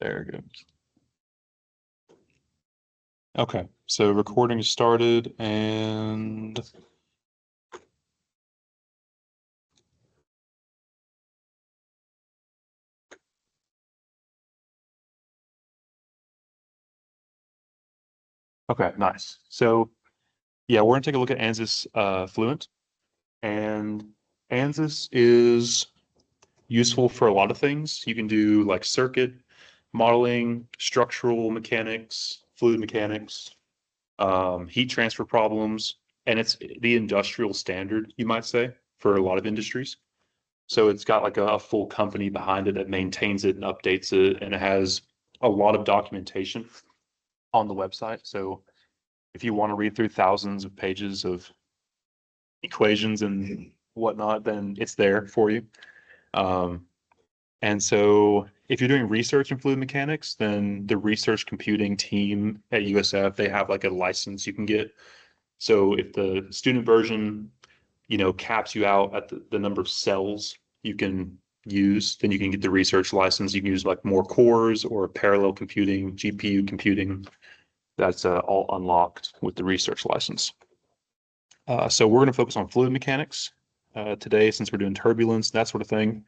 There it goes. Okay, so recording started and okay, nice. So yeah, we're gonna take a look at Ansys Fluent, and Ansys is useful for a lot of things. You can do like circuit modeling, structural mechanics, fluid mechanics, heat transfer problems, and it's the industrial standard, you might say, for a lot of industries. So it's got like a full company behind it that maintains it and updates it, and it has a lot of documentation on the website. So if you want to read through thousands of pages of equations and whatnot, then it's there for you. Um, and so if you're doing research in fluid mechanics, then the research computing team at USF, they have like a license you can get. So if the student version, caps you out at the number of cells you can use, then you can get the research license. You can use like more cores or parallel computing, GPU computing. That's all unlocked with the research license. So we're going to focus on fluid mechanics today, since we're doing turbulence, that sort of thing.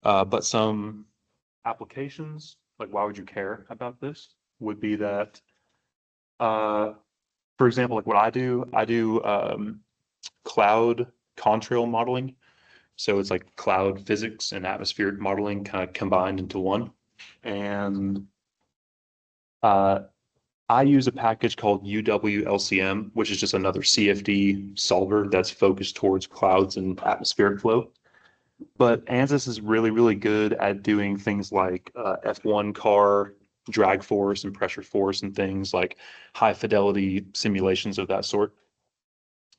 But some applications, like why would you care about this, would be that, for example, like what I do cloud contrail modeling. So it's like cloud physics and atmospheric modeling kind of combined into one. And uh, I use a package called UWLCM, which is just another CFD solver that's focused towards clouds and atmospheric flow. But Ansys is really, really good at doing things like F1 car drag force and pressure force and things like high fidelity simulations of that sort.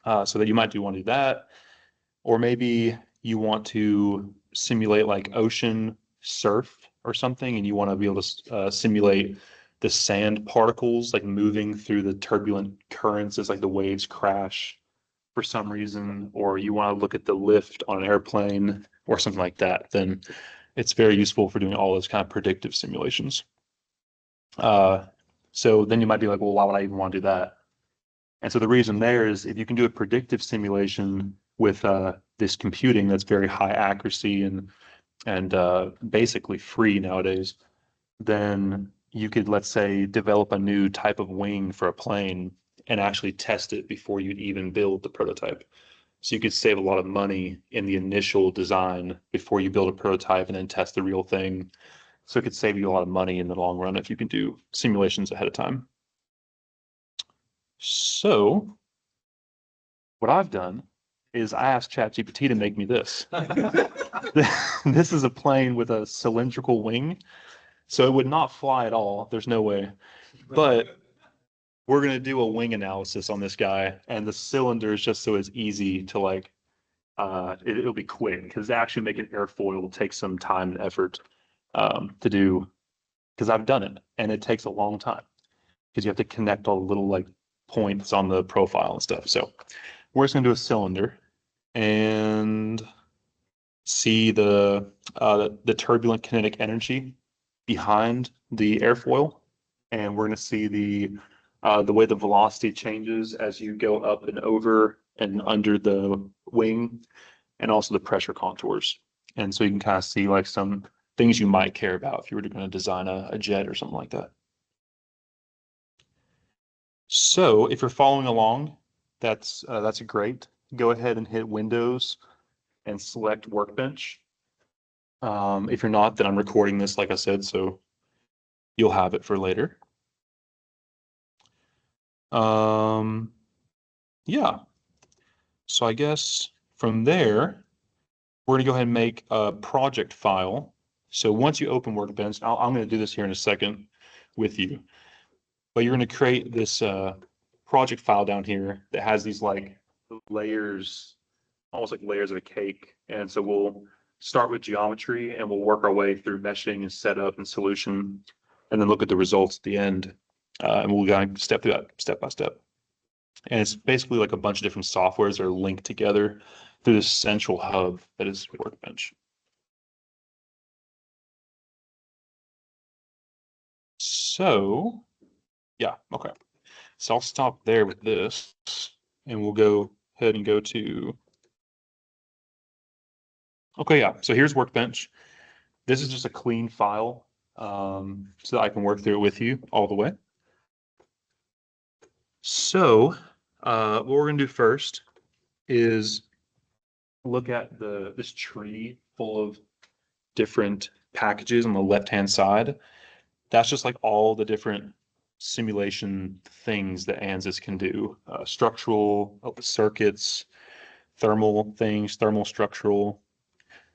So that you might do want to do that. Or maybe you want to simulate like ocean surf or something, and you want to be able to simulate the sand particles like moving through the turbulent currents as like the waves crash for some reason, or you want to look at the lift on an airplane or something like that, then it's very useful for doing all those kind of predictive simulations. Uh, so then you might be like, well, why would I even want to do that? And so the reason there is if you can do a predictive simulation with this computing that's very high accuracy and basically free nowadays, then you could, let's say, develop a new type of wing for a plane and actually test it before you'd even build the prototype. So you could save a lot of money in the initial design before you build a prototype and then test the real thing. So it could save you a lot of money in the long run if you can do simulations ahead of time. So what I've done is I asked ChatGPT to make me this. This is a plane with a cylindrical wing, so it would not fly at all. There's no way. But we're gonna do a wing analysis on this guy, and the cylinder is just so it's easy to like it'll be quick because actually make an airfoil will take some time and effort to do, because I've done it and it takes a long time because you have to connect all the little like points on the profile and stuff. So we're just gonna do a cylinder and see the turbulent kinetic energy behind the airfoil, and we're going to see the way the velocity changes as you go up and over and under the wing, and also the pressure contours. And so you can kind of see like some things you might care about if you were going to design a jet or something like that. So if you're following along, that's great. Go ahead and hit Windows and select Workbench. If you're not, then I'm recording this, like I said, so you'll have it for later. Um, yeah. So I guess from there, we're gonna go ahead and make a project file. So once you open Workbench, I'm gonna do this here in a second with you, but you're gonna create this project file down here that has these like layers, almost like layers of a cake. And so we'll start with geometry and we'll work our way through meshing and setup and solution, and then look at the results at the end. And we'll kind of step through that step by step. And it's basically like a bunch of different softwares that are linked together through this central hub that is Workbench. So, yeah, okay. So I'll stop there with this, and we'll go ahead and go to, okay, yeah. So here's Workbench. This is just a clean file, so that I can work through it with you all the way. So, what we're gonna do first is look at this tree full of different packages on the left-hand side. That's just like all the different simulation things that Ansys can do. Structural circuits, thermal things, thermal structural.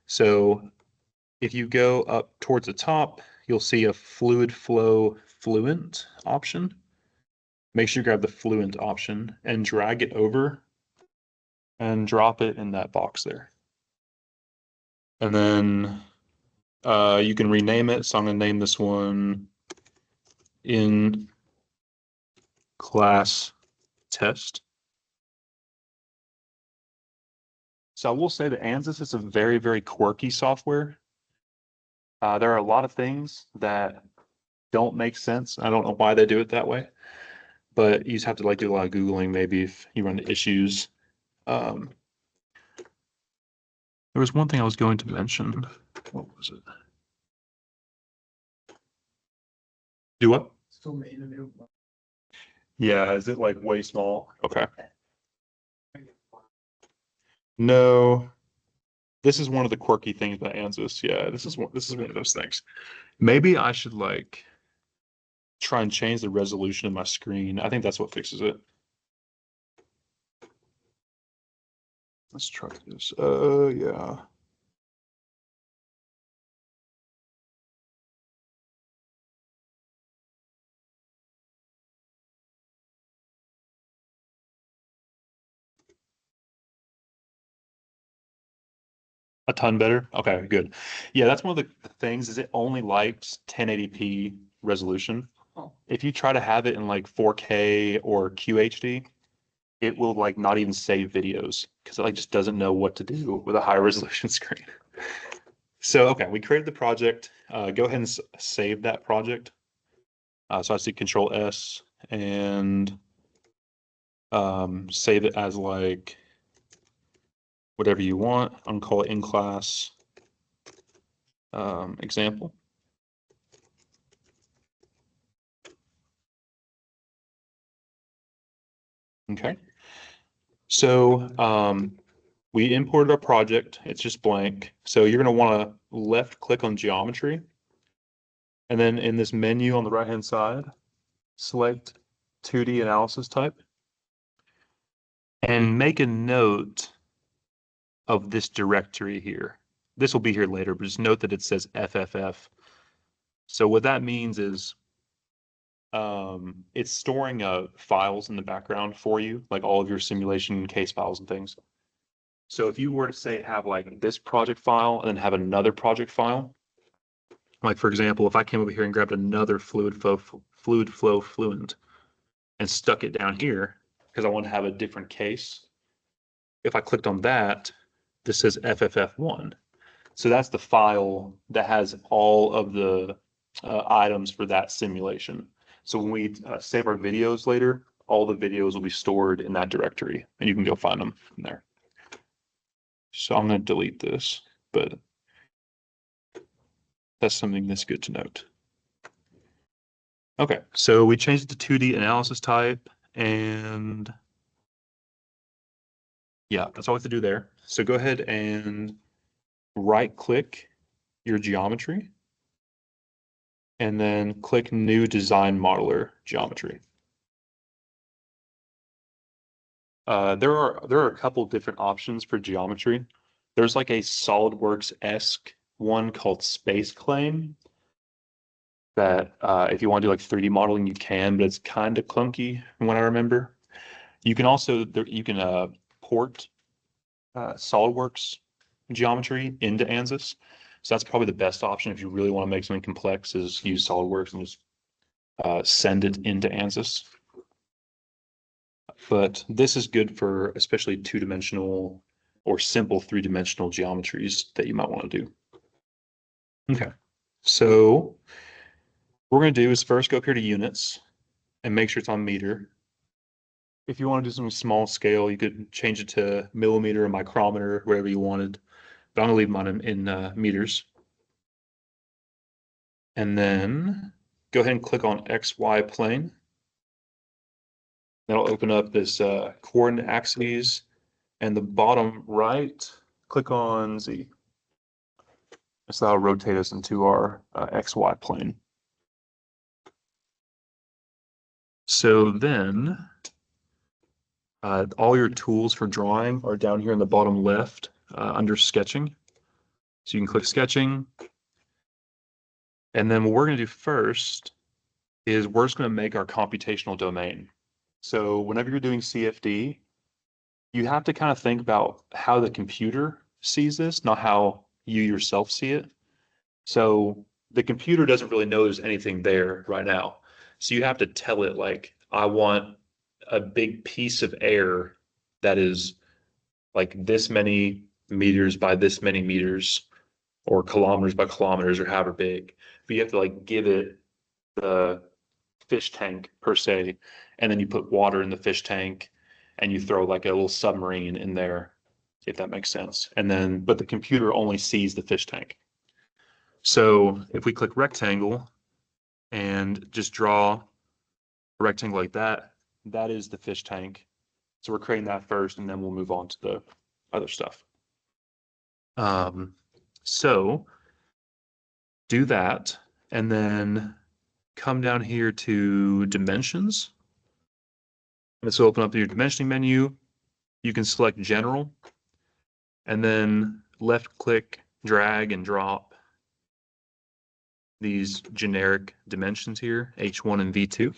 So if you go up towards the top, you'll see a fluid flow fluent option. Make sure you grab the fluent option and drag it over and drop it in that box there. And then you can rename it. So I'm going to name this one in class test. So I will say that Ansys is a very, very quirky software. There are a lot of things that don't make sense. I don't know why they do it that way, but you just have to like do a lot of Googling maybe if you run into issues. Um, there was one thing I was going to mention. What was it? Do what? Still made a new one. Yeah, is it like way small? Okay. No, this is one of the quirky things about Ansys. Yeah, this is one of those things. Maybe I should like try and change the resolution of my screen. I think that's what fixes it. Let's try this. Yeah. A ton better. Okay, good. Yeah, that's one of the things is it only likes 1080p resolution. Oh. If you try to have it in like 4K or QHD, it will like not even save videos because it like just doesn't know what to do with a high resolution screen. So, okay, we created the project. Go ahead and save that project. So I see Control S and save it as like whatever you want. I'm gonna call it in class example. Okay. So we imported our project. It's just blank. So you're going to want to left click on geometry. And then in this menu on the right hand side, select 2D analysis type and make a note of this directory here. This will be here later, but just note that it says FFF. So what that means is it's storing files in the background for you, like all of your simulation case files and things. So if you were to say have like this project file and then have another project file, like for example, if I came over here and grabbed another fluid flow fluent and stuck it down here because I want to have a different case, if I clicked on that, this says FFF1. So that's the file that has all of the items for that simulation. So when we save our videos later, all the videos will be stored in that directory and you can go find them from there. So I'm going to delete this, but that's something that's good to note. Okay, so we changed it to 2D analysis type, and yeah, that's all we have to do there. So go ahead and right click your geometry, and then click New Design Modeler Geometry. There are a couple different options for geometry. There's like a SolidWorks-esque one called Space Claim that if you want to do like 3D modeling, you can, but it's kind of clunky from what I remember. You can also you can port SolidWorks geometry into Ansys. So that's probably the best option if you really want to make something complex is use SolidWorks and just send it into Ansys. But this is good for especially two-dimensional or simple three-dimensional geometries that you might want to do. Okay, so What we're going to do is first go up here to units and make sure it's on meter. If you want to do something small scale, you could change it to millimeter or micrometer, whatever you wanted. But I'm going to leave mine in meters. And then go ahead and click on XY plane. That'll open up this coordinate axes. And the bottom right, click on Z. So that'll rotate us into our XY plane. So then all your tools for drawing are down here in the bottom left under sketching. So you can click sketching. And then what we're going to do first is we're just going to make our computational domain. So whenever you're doing CFD, you have to kind of think about how the computer sees this, not how you yourself see it. So the computer doesn't really know there's anything there right now. So you have to tell it like, I want a big piece of air that is like this many meters by this many meters or kilometers by kilometers or however big. But you have to like give it the fish tank per se, and then you put water in the fish tank and you throw like a little submarine in there, if that makes sense. And then, but the computer only sees the fish tank. So if we click rectangle and just draw a rectangle like that, that is the fish tank. So we're creating that first, and then we'll move on to the other stuff. So do that, and then come down here to dimensions. This will open up your dimensioning menu. You can select general, and then left click, drag and drop these generic dimensions here, H1 and V2.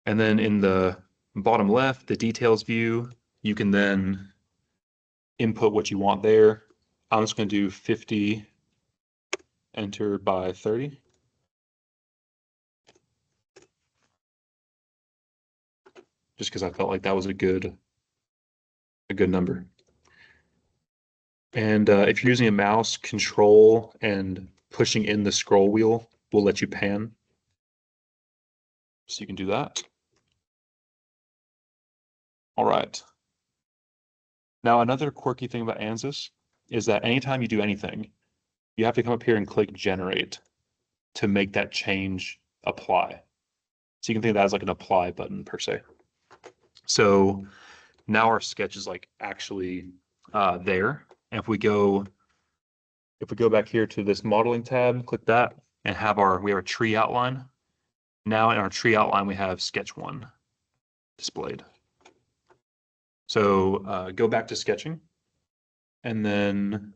And then in the bottom left, the details view, you can then input what you want there. I'm just going to do 50, enter by 30. Just because I felt like that was a good number. And if you're using a mouse, control and pushing in the scroll wheel will let you pan. So you can do that. All right. Now, another quirky thing about Ansys is that anytime you do anything, you have to come up here and click generate to make that change apply. So you can think of that as like an apply button per se. So now our sketch is like actually there. And if we go back here to this modeling tab, click that and we have a tree outline. Now in our tree outline, we have sketch 1 displayed. So go back to sketching. And then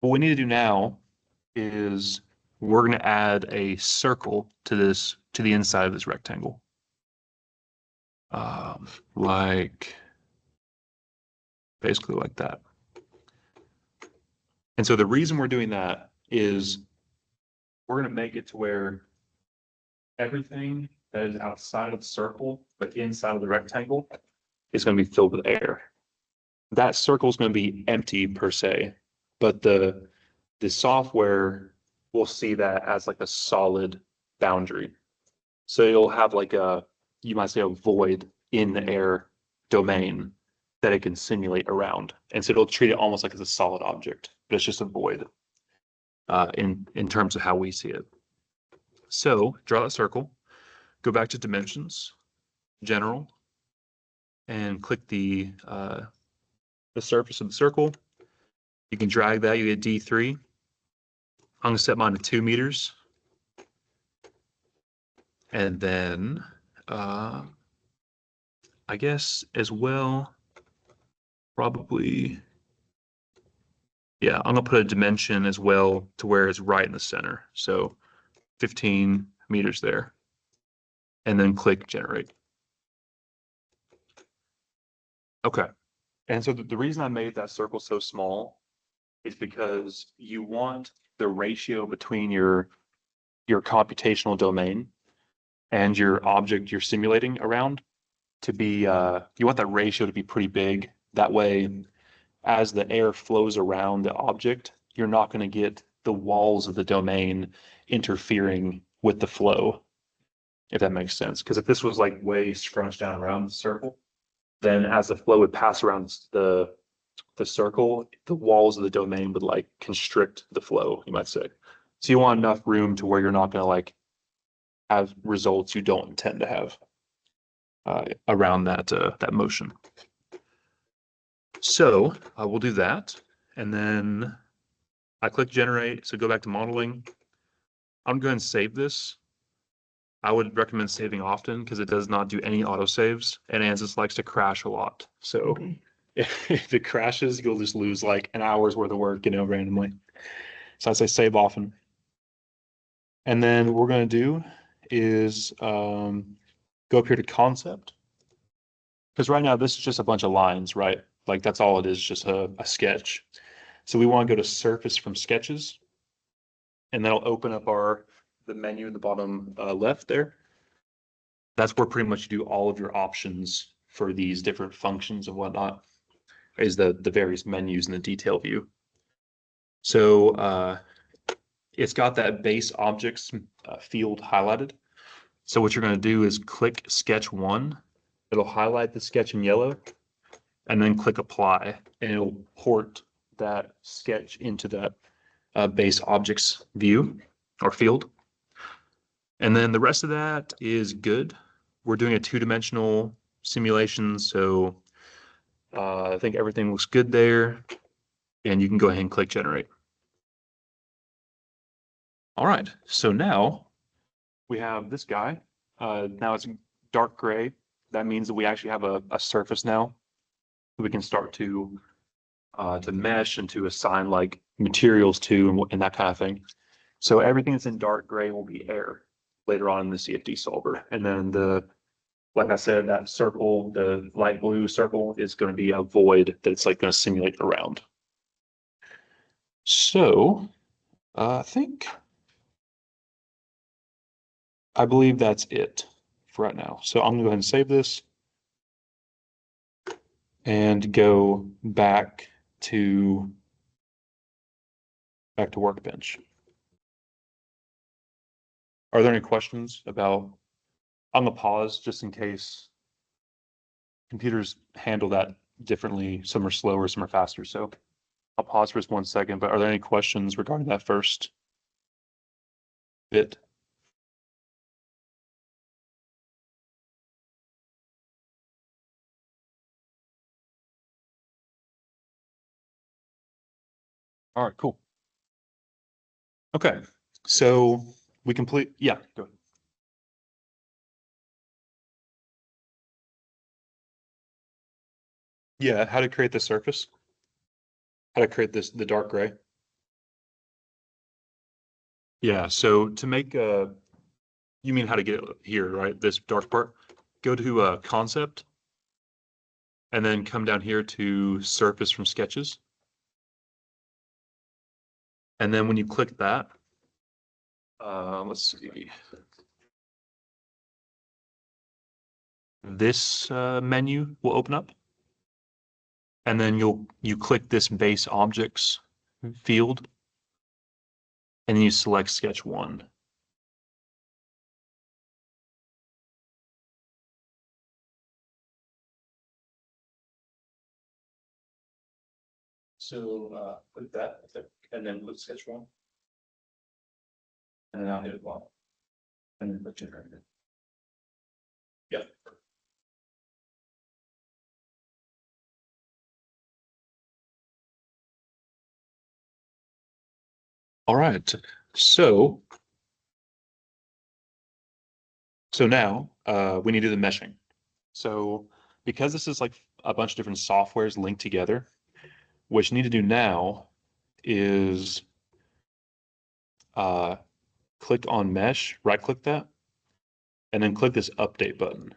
what we need to do now is we're going to add a circle to the inside of this rectangle. Like basically like that. And so the reason we're doing that is we're going to make it to where everything that is outside of the circle, but inside of the rectangle, is going to be filled with air. That circle is going to be empty per se, but the software will see that as like a solid boundary. So you'll have like you might say a void in the air domain that it can simulate around. And so it'll treat it almost like it's a solid object, but it's just a void in terms of how we see it. So draw that circle, go back to dimensions, general, and click the surface of the circle. You can drag that, you get D3. I'm gonna set mine to 2 meters. And then I guess as well, probably, yeah, I'm gonna put a dimension as well to where it's right in the center. So 15 meters there. And then click generate. Okay. And so the reason I made that circle so small is because you want the ratio between your computational domain and your object you're simulating around to be, you want that ratio to be pretty big. That way, as the air flows around the object, you're not going to get the walls of the domain interfering with the flow, if that makes sense. Because if this was like way scrunched down around the circle, then as the flow would pass around the circle, the walls of the domain would like constrict the flow, you might say. So you want enough room to where you're not going to like have results you don't intend to have around that motion. So we'll do that, and then I click generate. So go back to modeling. I'm going to save this. I would recommend saving often because it does not do any autosaves, and Ansys likes to crash a lot. So if it crashes, you'll just lose like an hour's worth of work, randomly. So I say save often. And then what we're going to do is go up here to concept. Because right now this is just a bunch of lines, right? Like that's all it is, just a sketch. So we want to go to surface from sketches, and that'll open up the menu in the bottom left there. That's where pretty much you do all of your options for these different functions and whatnot, is the various menus in the detail view. So it's got that base objects field highlighted. So what you're going to do is click sketch 1. It'll highlight the sketch in yellow, and then click apply, and it'll port that sketch into that base objects view or field. And then the rest of that is good. We're doing a 2-dimensional simulation, so I think everything looks good there, and you can go ahead and click generate. All right, so now we have this guy. Now it's dark gray. That means that we actually have a surface now. We can start to mesh and to assign like materials to and that kind of thing. So everything that's in dark gray will be air later on in the CFD solver. And then like I said, that circle, the light blue circle, is going to be a void that it's like going to simulate around. So I believe that's it for right now. So I'm going to go ahead and save this and go back to Workbench. Are there any questions about? I'm gonna pause just in case computers handle that differently. Some are slower, some are faster. So I'll pause for just 1 second. But are there any questions regarding that first bit? All right, cool. Okay, so we complete. Yeah, go ahead. Yeah, how to create the surface? How to create the dark gray? Yeah, so to make you mean how to get it here, right? This dark part. Go to concept, and then come down here to surface from sketches. And then when you click that, let's see, this menu will open up, and then you click this base objects field, and then you select sketch 1. So click that, and then click sketch 1, and then I'll hit apply, and then click generate. Yeah. All right. So now we need to do the meshing. So because this is like a bunch of different softwares linked together, what you need to do now is click on mesh, right click that, and then click this update button.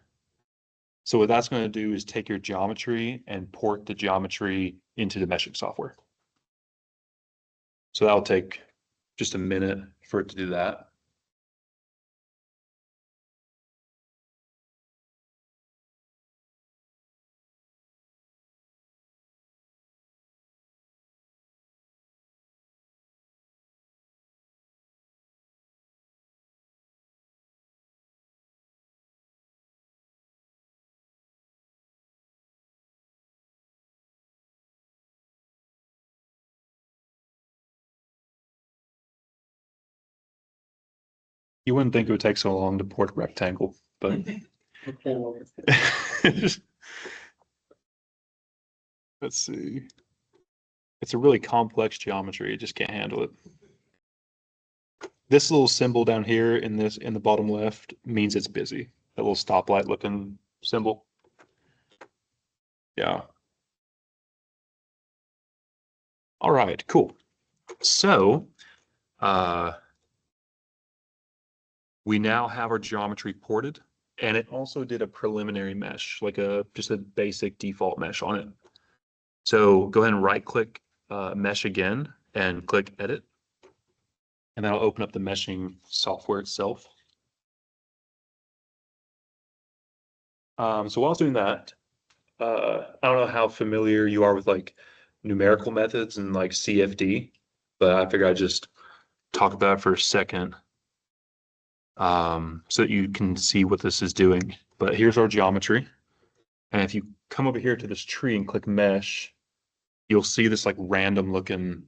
So what that's going to do is take your geometry and port the geometry into the meshing software. So that'll take just a minute for it to do that. You wouldn't think it would take so long to port a rectangle, but let's see. It's a really complex geometry. It just can't handle it. This little symbol down here in the bottom left means it's busy. That little stoplight looking symbol. Yeah. All right, cool. So uh we now have our geometry ported, and it also did a preliminary mesh, like just a basic default mesh on it. So go ahead and right click mesh again and click edit, and that'll open up the meshing software itself. So while I was doing that, I don't know how familiar you are with like numerical methods and like CFD, but I figured I'd just talk about it for a second, so that you can see what this is doing. But here's our geometry. And if you come over here to this tree and click mesh, you'll see this like random looking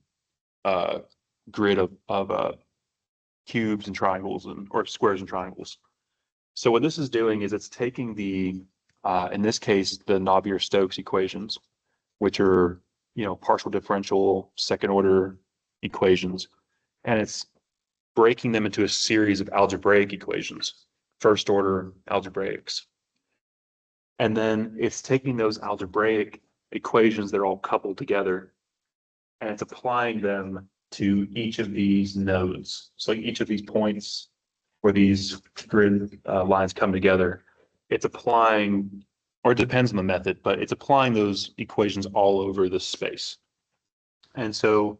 uh, grid of cubes and triangles or squares and triangles. So what this is doing is it's taking in this case, the Navier-Stokes equations, which are, partial differential second order equations, and it's breaking them into a series of algebraic equations, first order algebraics. And then it's taking those algebraic equations that are all coupled together, and it's applying them to each of these nodes. So like each of these points where these grid lines come together, it's applying, or it depends on the method, but it's applying those equations all over the space. And so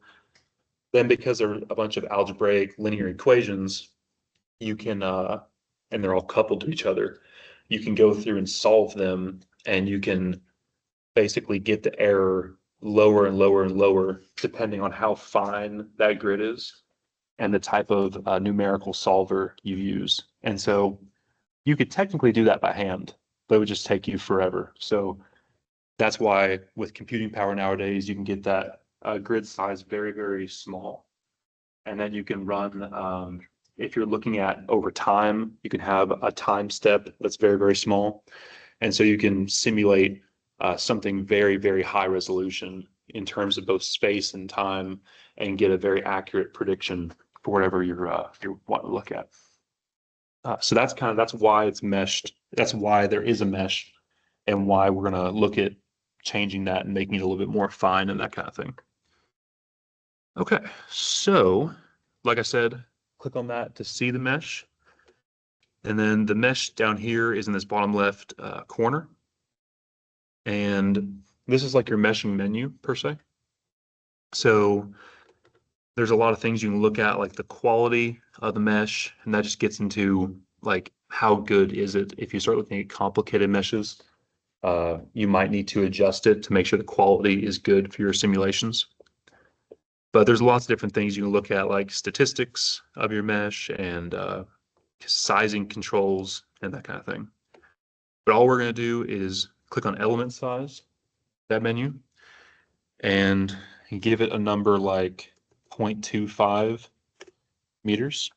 then because they're a bunch of algebraic linear equations, you can, and they're all coupled to each other, you can go through and solve them, and you can basically get the error lower and lower and lower, depending on how fine that grid is and the type of numerical solver you use. And so you could technically do that by hand, but it would just take you forever. So that's why with computing power nowadays, you can get that grid size very, very small. And then you can run, if you're looking at over time, you can have a time step that's very, very small. And so you can simulate something very, very high resolution in terms of both space and time, and get a very accurate prediction for whatever you want to look at. So that's why it's meshed. That's why there is a mesh, and why we're going to look at changing that and making it a little bit more fine and that kind of thing. Okay, so like I said, click on that to see the mesh. And then the mesh down here is in this bottom left corner. And this is like your meshing menu per se. So there's a lot of things you can look at, like the quality of the mesh, and that just gets into like how good is it. If you start looking at complicated meshes, you might need to adjust it to make sure the quality is good for your simulations. But there's lots of different things you can look at, like statistics of your mesh and sizing controls and that kind of thing. But all we're going to do is click on element size, that menu, and give it a number like 0.25 meters.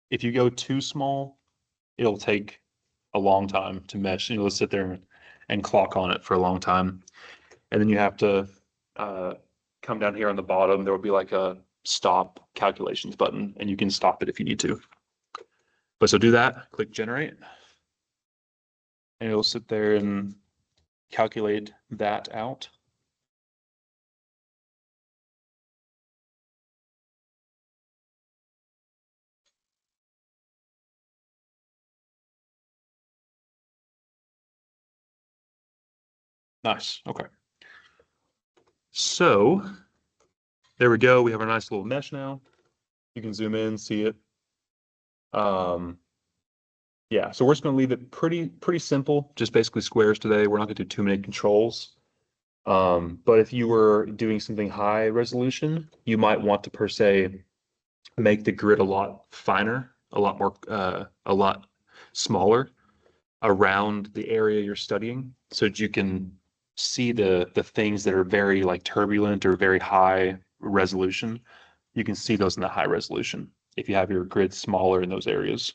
If you go too small, it'll take a long time to mesh. You'll sit there and clock on it for a long time. And then you have to come down here on the bottom. There will be like a stop calculations button, and you can stop it if you need to. But so do that, click generate, and it'll sit there and calculate that out. Nice, okay. So there we go. We have our nice little mesh now. You can zoom in, see it. Yeah, so we're just going to leave it pretty simple, just basically squares today. We're not going to do too many controls. But if you were doing something high resolution, you might want to per se make the grid a lot finer, a lot smaller around the area you're studying, so that you can see the things that are very like turbulent or very high resolution. You can see those in the high resolution. if you have your grid smaller in those areas.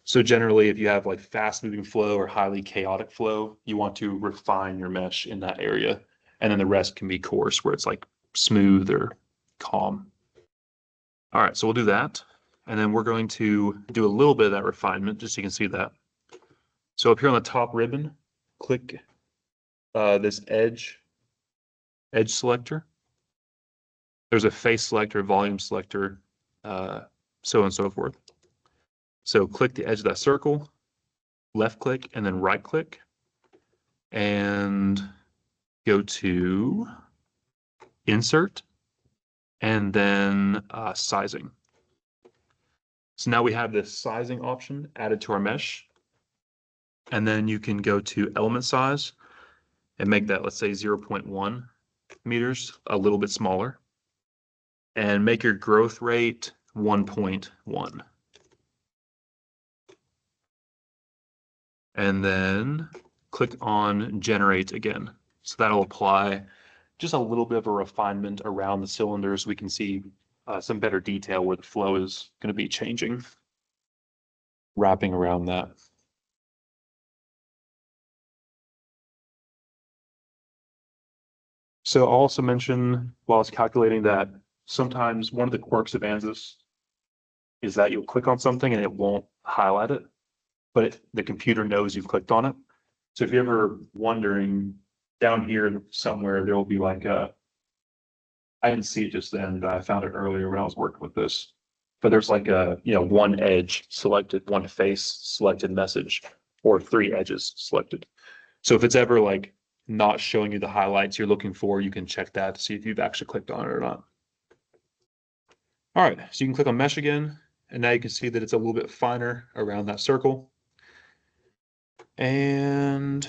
So generally, if you have like fast moving flow or highly chaotic flow, you want to refine your mesh in that area. And then the rest can be coarse where it's like smooth or calm. All right, so we'll do that. And then we're going to do a little bit of that refinement just so you can see that. So up here on the top ribbon, click this edge selector. There's a face selector, volume selector, so on and so forth. So click the edge of that circle, left click, and then right click, and go to Insert, and then Sizing. So now we have this sizing option added to our mesh, and then you can go to Element Size and make that, let's say, 0.1 meters, a little bit smaller, and make your growth rate 1.1. And then click on Generate again. So that'll apply just a little bit of a refinement around the cylinders. We can see some better detail where the flow is going to be changing, wrapping around that. So I'll also mention while I was calculating that sometimes one of the quirks of Ansys is that you'll click on something and it won't highlight it, but the computer knows you've clicked on it. So if you're ever wondering, down here somewhere, there will be like a, I didn't see it just then, but I found it earlier when I was working with this. But there's like a, one edge selected, one face selected message, or 3 edges selected. So if it's ever like not showing you the highlights you're looking for, you can check that to see if you've actually clicked on it or not. All right, so you can click on mesh again, and now you can see that it's a little bit finer around that circle. And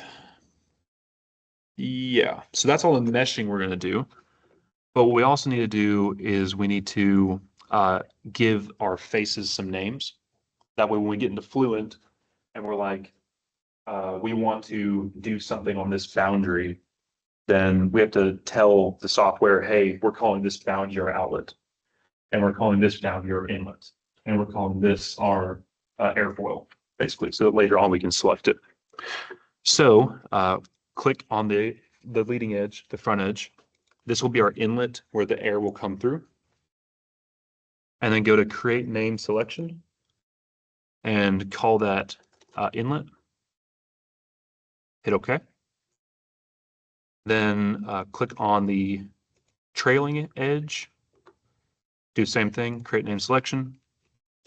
yeah, so that's all the meshing we're going to do. But what we also need to do is we need to give our faces some names. That way, when we get into Fluent and we're like, we want to do something on this boundary, then we have to tell the software, hey, we're calling this boundary our outlet, and we're calling this boundary our inlet, and we're calling this our airfoil, basically, so that later on we can select it. So click on the leading edge, the front edge. This will be our inlet where the air will come through. And then go to Create Name Selection and call that inlet. Hit OK. Then click on the trailing edge. Do the same thing, create name selection,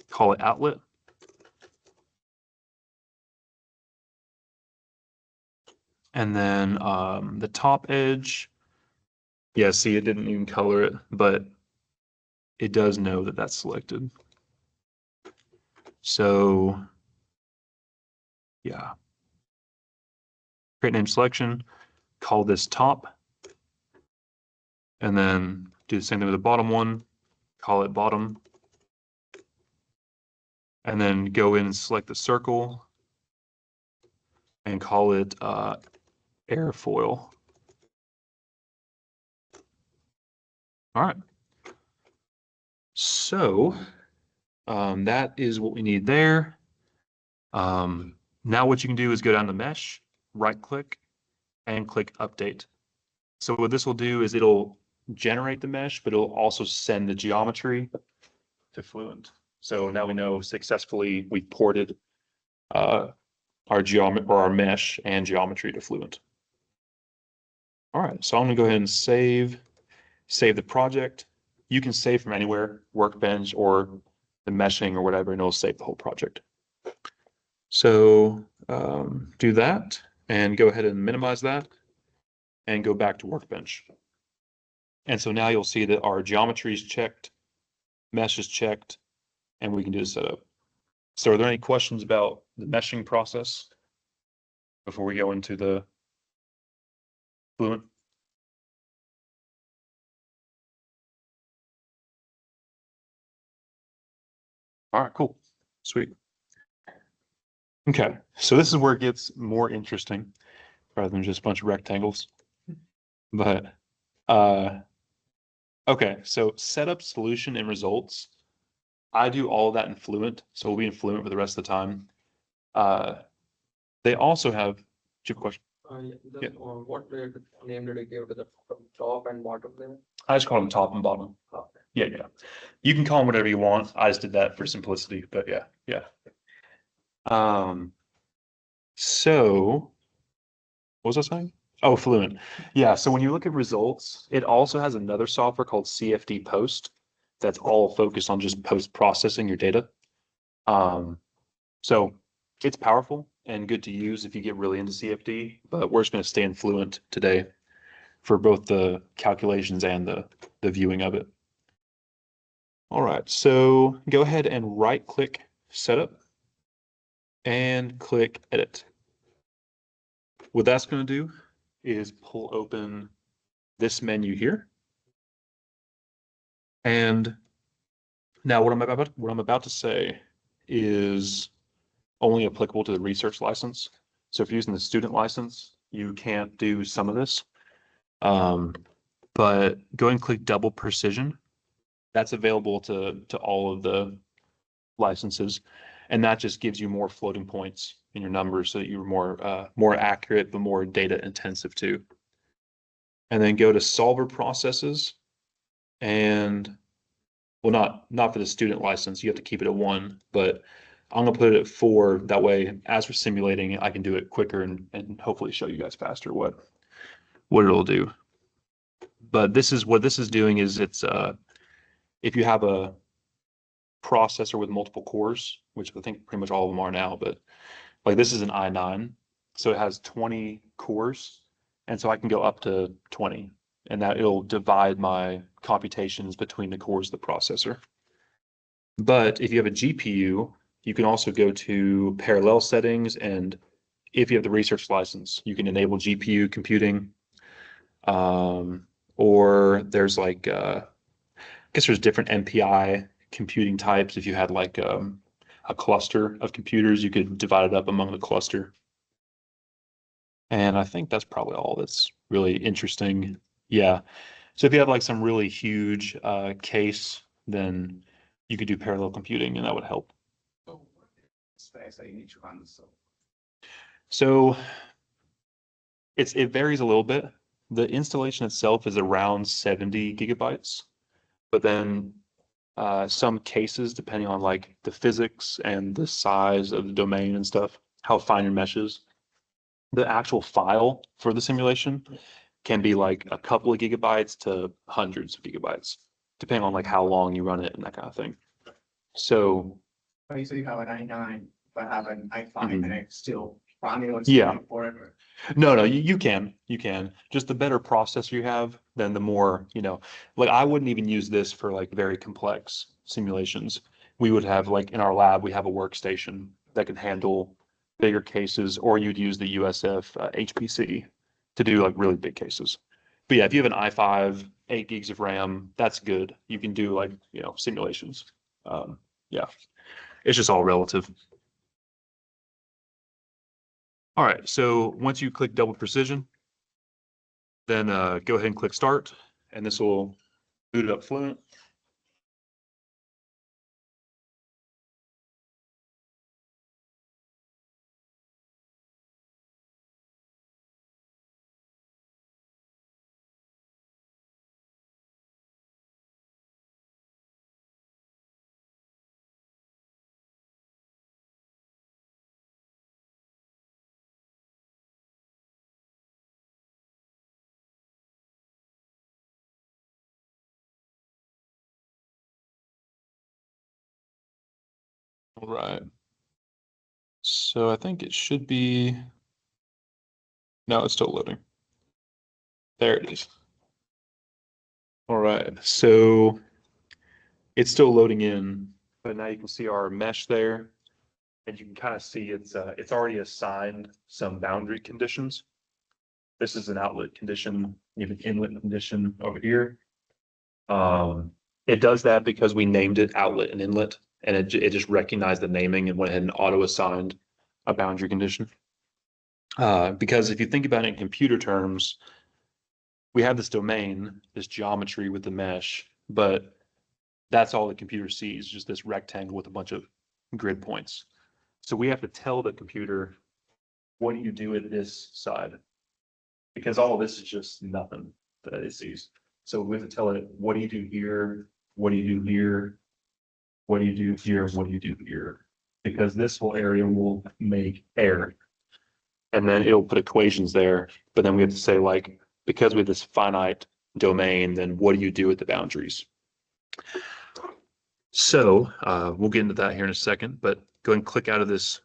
call it outlet. And then the top edge, yeah, see, it didn't even color it, but it does know that that's selected. So yeah, create name selection, call this top, and then do the same thing with the bottom one, call it bottom, and then go in and select the circle and call it airfoil. All right. So that is what we need there. Now what you can do is go down to Mesh, right click, and click Update. So what this will do is it'll generate the mesh, but it'll also send the geometry to Fluent. So now we know successfully we ported our mesh and geometry to Fluent. All right, so I'm gonna go ahead and save the project. You can save from anywhere, Workbench or the meshing or whatever, and it'll save the whole project. So do that and go ahead and minimize that and go back to Workbench. And so now you'll see that our geometry is checked, mesh is checked, and we can do the setup. So are there any questions about the meshing process before we go into the Fluent? All right, cool. Sweet. Okay, so this is where it gets more interesting rather than just a bunch of rectangles. But okay, so setup, solution, and results I do all of that in Fluent, so we'll be in Fluent for the rest of the time. They also have, do you have a question? Yeah. What name did you give to the top and bottom there? I just call them top and bottom. Okay. Yeah, yeah. You can call them whatever you want. I just did that for simplicity, but yeah, yeah. So what was I saying? Oh, Fluent. Yeah, so when you look at results, it also has another software called CFD Post that's all focused on just post-processing your data. So it's powerful and good to use if you get really into CFD, but we're just going to stay in Fluent today for both the calculations and the viewing of it. All right, so go ahead and right-click Setup and click Edit. What that's going to do is pull open this menu here. And now what I'm about to say is only applicable to the research license. So if you're using the student license, you can't do some of this. But go and click double precision. That's available to all of the licenses. And that just gives you more floating points in your numbers so that you're more accurate, but more data intensive too. And then go to solver processes and well, not for the student license. You have to keep it at 1, but I'm gonna put it at 4. That way, as we're simulating, I can do it quicker and hopefully show you guys faster what it'll do. But this is what this is doing is it's if you have a processor with multiple cores, which I think pretty much all of them are now, but like this is an i9, so it has 20 cores, and so I can go up to 20, and that it'll divide my computations between the cores of the processor. But if you have a GPU, you can also go to parallel settings, and if you have the research license, you can enable GPU computing. Or there's like, I guess there's different MPI computing types. If you had like a cluster of computers, you could divide it up among the cluster. And I think that's probably all that's really interesting. Yeah. So if you have like some really huge case, then you could do parallel computing and that would help. Space that you need to run this. So it varies a little bit. The installation itself is around 70 gigabytes, but then some cases, depending on like the physics and the size of the domain and stuff, how fine your mesh is, the actual file for the simulation can be like a couple of gigabytes to hundreds of gigabytes, depending on like how long you run it and that kind of thing. So, So you have an i9, but have an i5 Mhm. and it's still running on Yeah. forever. No, you can. Just the better processor you have, then the more, like I wouldn't even use this for like very complex simulations. We would have like in our lab, we have a workstation that can handle bigger cases, or you'd use the USF HPC to do like really big cases. But yeah, if you have an i5, 8 gigs of RAM, that's good. You can do like, simulations. Yeah, it's just all relative. All right, so once you click double precision, then go ahead and click start, and this will boot up Fluent. All right. So I think it should be, no, it's still loading. There it is. All right, so it's still loading in, but now you can see our mesh there, and you can kind of see it's already assigned some boundary conditions. This is an outlet condition, you have an inlet condition over here. It does that because we named it outlet and inlet, and it just recognized the naming and went ahead and auto assigned a boundary condition. Because if you think about it in computer terms, we have this domain, this geometry with the mesh, but that's all the computer sees, just this rectangle with a bunch of grid points. So we have to tell the computer, what do you do at this side? Because all of this is just nothing that it sees. So we have to tell it, what do you do here? What do you do here? What do you do here? What do you do here? Because this whole area will make air. And then it'll put equations there. But then we have to say, like, because we have this finite domain, then what do you do at the boundaries? So we'll get into that here in a second, but go ahead and click out of this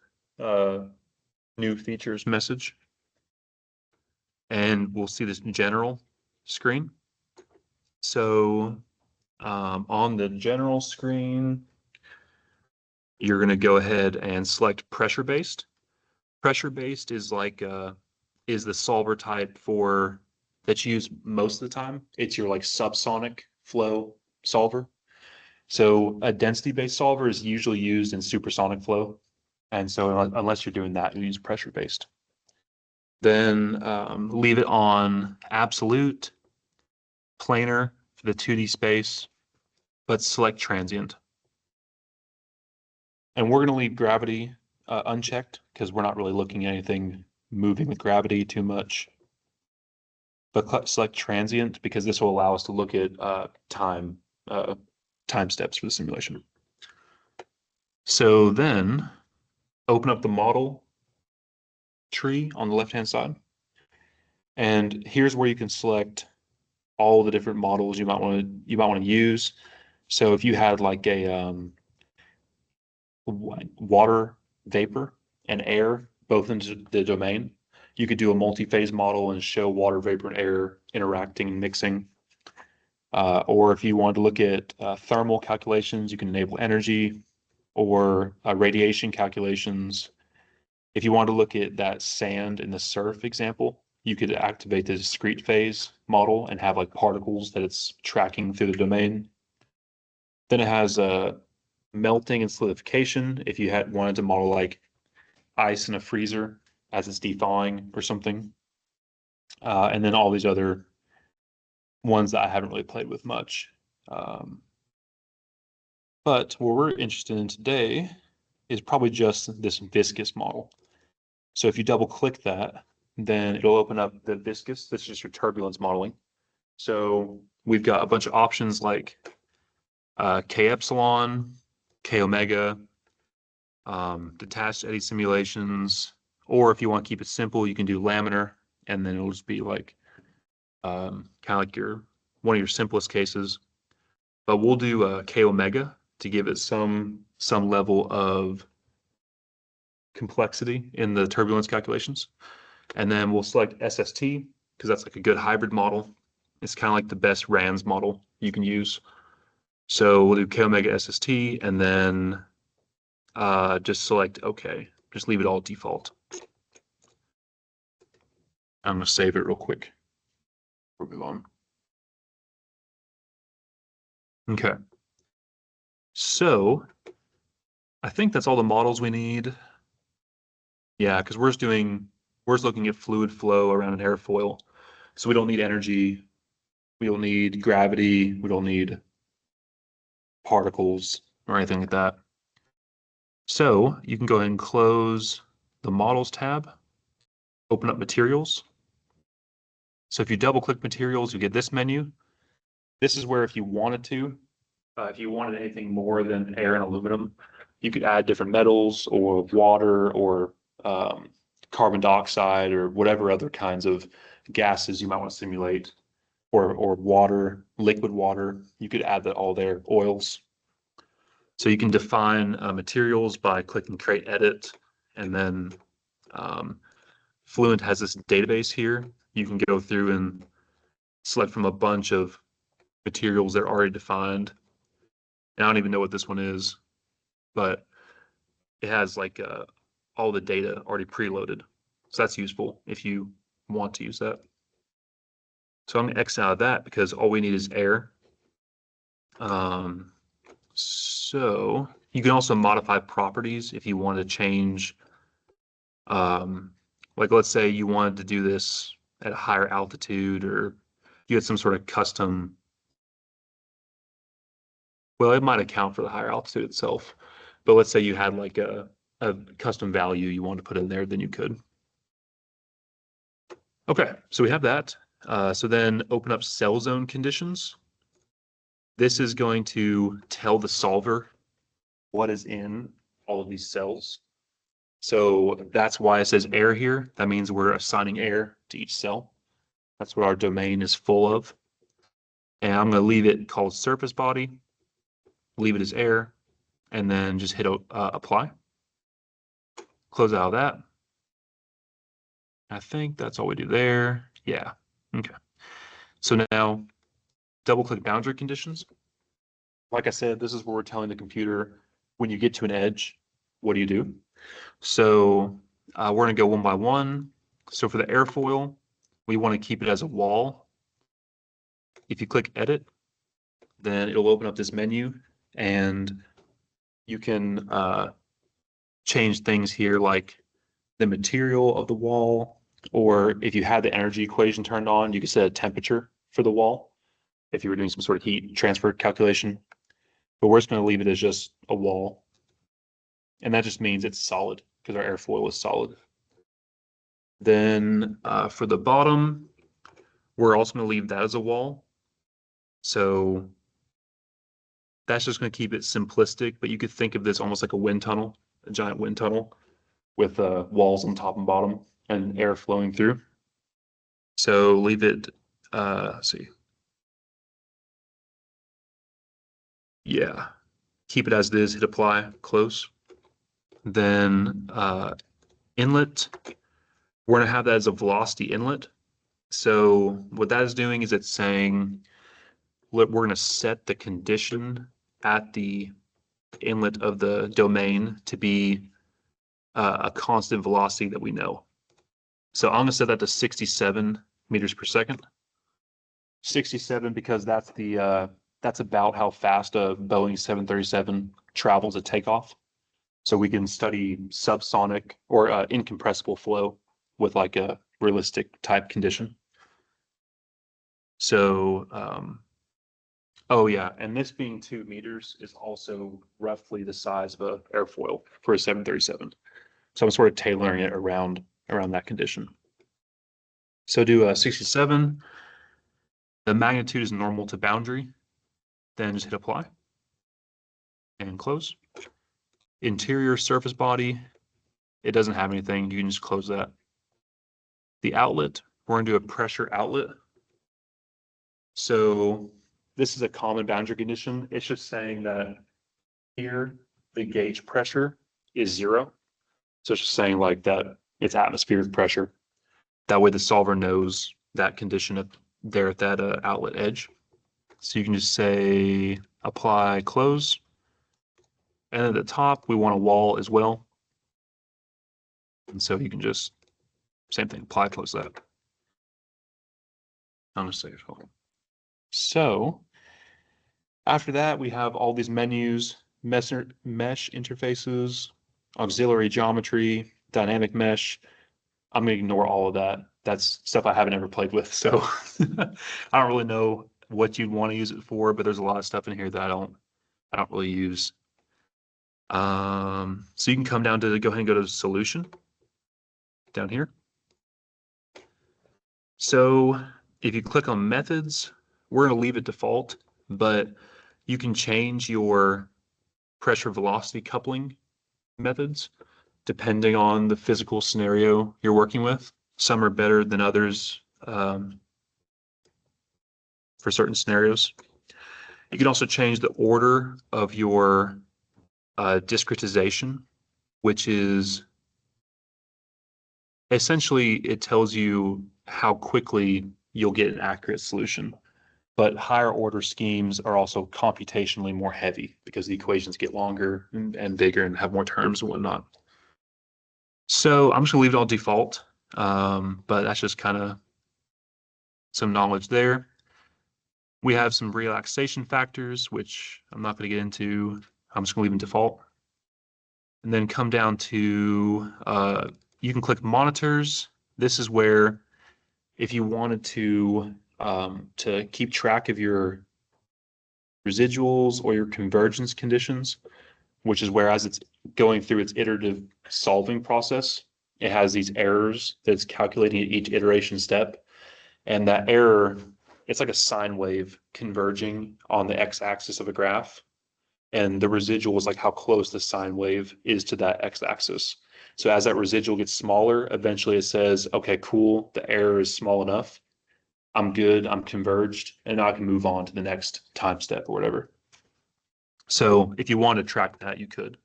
new features message. And we'll see this general screen. So on the general screen, you're going to go ahead and select pressure-based. Pressure-based is like is the solver type for that's used most of the time. It's your like subsonic flow solver. So a density-based solver is usually used in supersonic flow. And so unless you're doing that, you use pressure-based. Then leave it on absolute, planar for the 2D space, but select transient. And we're going to leave gravity unchecked because we're not really looking at anything moving with gravity too much. But select transient because this will allow us to look at time steps for the simulation. So then open up the model tree on the left-hand side. And here's where you can select all the different models you might want to use. So if you had like a water, vapor, and air both into the domain, you could do a multi-phase model and show water, vapor, and air interacting and mixing. Or if you wanted to look at thermal calculations, you can enable energy or radiation calculations. If you want to look at that sand in the surf example, you could activate the discrete phase model and have like particles that it's tracking through the domain. Then it has melting and solidification. If you had wanted to model like ice in a freezer as it's thawing or something. And then all these other ones that I haven't really played with much. But what we're interested in today is probably just this viscous model. So if you double click that, then it'll open up the viscous. This is just your turbulence modeling. So we've got a bunch of options like K epsilon, K omega, detached eddy simulations, or if you want to keep it simple, you can do laminar, and then it'll just be like kind of like one of your simplest cases. But we'll do K omega to give it some level of complexity in the turbulence calculations. And then we'll select SST because that's like a good hybrid model. It's kind of like the best RANS model you can use. So we'll do K omega SST and then just select OK. Just leave it all default. I'm going to save it real quick. We'll move on. Okay. So I think that's all the models we need. Yeah, because we're just looking at fluid flow around an airfoil. So we don't need energy. We don't need gravity. We don't need particles or anything like that. So you can go ahead and close the models tab, open up materials. So if you double click materials, you get this menu. This is where if you wanted to, if you wanted anything more than air and aluminum, you could add different metals or water or carbon dioxide or whatever other kinds of gases you might want to simulate, or water, liquid water. You could add that all there, oils. So you can define materials by clicking create edit, and then Fluent has this database here. You can go through and select from a bunch of materials that are already defined. And I don't even know what this one is, but it has like all the data already preloaded. So that's useful if you want to use that. So I'm going to X out of that because all we need is air. So you can also modify properties if you want to change, like let's say you wanted to do this at a higher altitude, or you had some sort of custom Well, it might account for the higher altitude itself, but let's say you had like a custom value you want to put in there, then you could. Okay, so we have that. So then open up cell zone conditions. This is going to tell the solver what is in all of these cells. So that's why it says air here. That means we're assigning air to each cell. That's what our domain is full of. And I'm going to leave it called surface body, leave it as air, and then just hit apply. Close out of that. I think that's all we do there. Yeah. Okay. So now double click boundary conditions. Like I said, this is where we're telling the computer when you get to an edge, what do you do? So we're going to go one by one. So for the airfoil, we want to keep it as a wall. If you click edit, then it'll open up this menu and you can change things here like the material of the wall, or if you had the energy equation turned on, you could set a temperature for the wall if you were doing some sort of heat transfer calculation. But we're just going to leave it as just a wall. And that just means it's solid because our airfoil is solid. Then for the bottom, we're also going to leave that as a wall. So that's just going to keep it simplistic, but you could think of this almost like a wind tunnel, a giant wind tunnel with walls on top and bottom and air flowing through. So leave it, let's see. Yeah, keep it as it is, hit apply, close. Then inlet, we're gonna have that as a velocity inlet. So what that is doing is it's saying, we're gonna set the condition at the inlet of the domain to be a constant velocity that we know. So I'm gonna set that to 67 meters per second. 67 because that's about how fast a Boeing 737 travels at takeoff. So we can study subsonic or incompressible flow with like a realistic type condition. So, oh yeah, and this being 2 meters is also roughly the size of a airfoil for a 737. So I'm sort of tailoring it around that condition. So do a 67. The magnitude is normal to boundary. Then just hit apply and close. Interior surface body, it doesn't have anything. You can just close that. The outlet, we're going to do a pressure outlet. So this is a common boundary condition. It's just saying that here the gauge pressure is 0. So it's just saying like that it's atmospheric pressure. That way the solver knows that condition there at that outlet edge. So you can just say apply, close. And at the top, we want a wall as well. And so you can just, same thing, apply, close that. I'm gonna save. So after that, we have all these menus, mesh interfaces, auxiliary geometry, dynamic mesh. I'm gonna ignore all of that. That's stuff I haven't ever played with, so I don't really know what you'd want to use it for, but there's a lot of stuff in here that I don't really use. So you can come down to go ahead and go to solution down here. So if you click on methods, we're going to leave it default, but you can change your pressure velocity coupling methods depending on the physical scenario you're working with. Some are better than others for certain scenarios. You can also change the order of your discretization, which is essentially it tells you how quickly you'll get an accurate solution. But higher order schemes are also computationally more heavy because the equations get longer and bigger and have more terms and whatnot. So I'm just gonna leave it all default, but that's just kind of some knowledge there. We have some relaxation factors, which I'm not gonna get into. I'm just gonna leave them default. And then come down to, you can click monitors. This is where if you wanted to keep track of your residuals or your convergence conditions, which is whereas it's going through its iterative solving process, it has these errors that's calculating at each iteration step. And that error, it's like a sine wave converging on the x-axis of a graph. And the residual is like how close the sine wave is to that x-axis. So as that residual gets smaller, eventually it says, okay, cool, the error is small enough. I'm good, I'm converged, and now I can move on to the next time step or whatever. So if you want to track that, you could.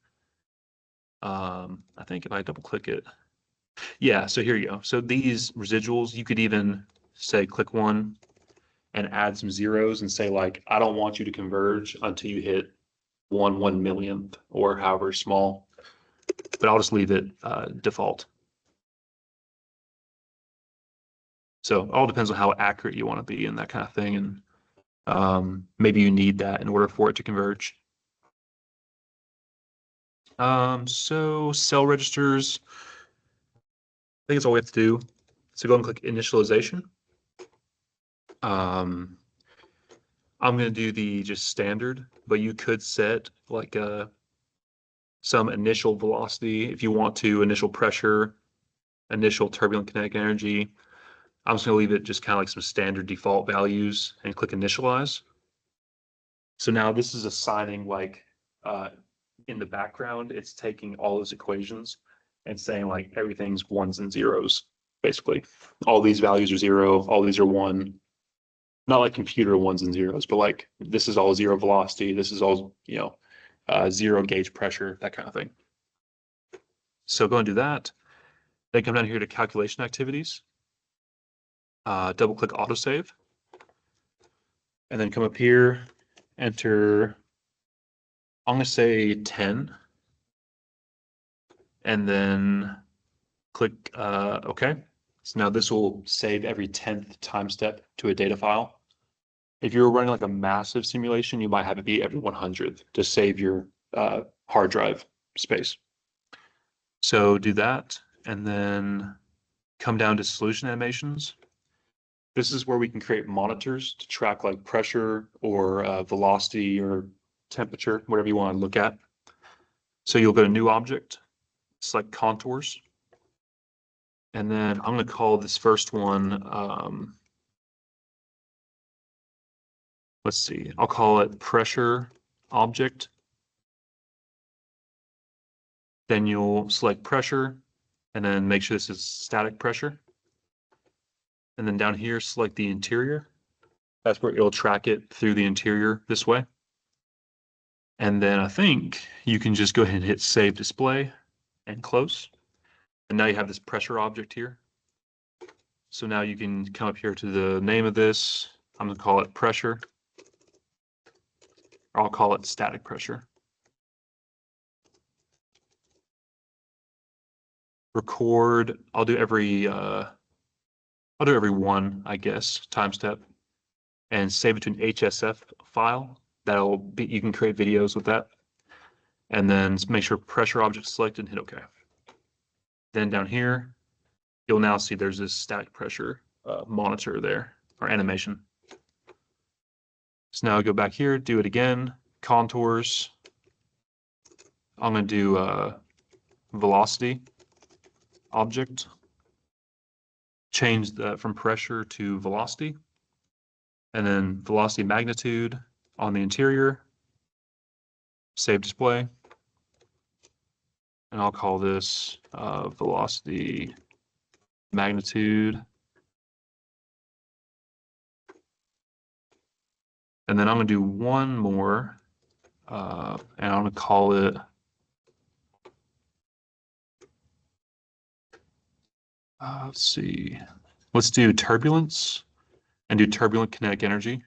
I think if I double click it, yeah, so here you go. So these residuals, you could even say click one and add some zeros and say like, I don't want you to converge until you hit 1/1,000,000th or however small, but I'll just leave it default. So it all depends on how accurate you want to be and that kind of thing. And maybe you need that in order for it to converge. So cell registers, I think it's all we have to do. So go and click initialization. I'm going to do the just standard, but you could set like some initial velocity if you want to, initial pressure, initial turbulent kinetic energy. I'm just going to leave it just kind of like some standard default values and click initialize. So now this is assigning like in the background, it's taking all those equations and saying like everything's ones and zeros, basically. All these values are zero, all these are one. Not like computer ones and zeros, but like this is all zero velocity, this is all, zero gauge pressure, that kind of thing. So go and do that. Then come down here to calculation activities. Double click autosave. And then come up here, enter, I'm going to say 10. And then click OK. So now this will save every 10th time step to a data file. If you're running like a massive simulation, you might have it be every 100th to save your hard drive space. So do that, and then come down to solution animations. This is where we can create monitors to track like pressure or velocity or temperature, whatever you want to look at. So you'll go to new object, select contours, and then I'm going to call this first one, let's see, I'll call it pressure object. Then you'll select pressure and then make sure this is static pressure. And then down here, select the interior. That's where it'll track it through the interior this way. And then I think you can just go ahead and hit save display and close. And now you have this pressure object here. So now you can come up here to the name of this. I'm going to call it pressure, or I'll call it static pressure. Record, I'll do every one, I guess, time step, and save it to an HSF file. That'll be, you can create videos with that. And then make sure pressure object selected and hit OK. Then down here, you'll now see there's this static pressure monitor there, or animation. So now I go back here, do it again, contours. I'm going to do velocity object, change that from pressure to velocity, and then velocity magnitude on the interior, save display, and I'll call this velocity magnitude. And then I'm going to do one more, and I'm going to call it let's see, let's do turbulence and do turbulent kinetic energy.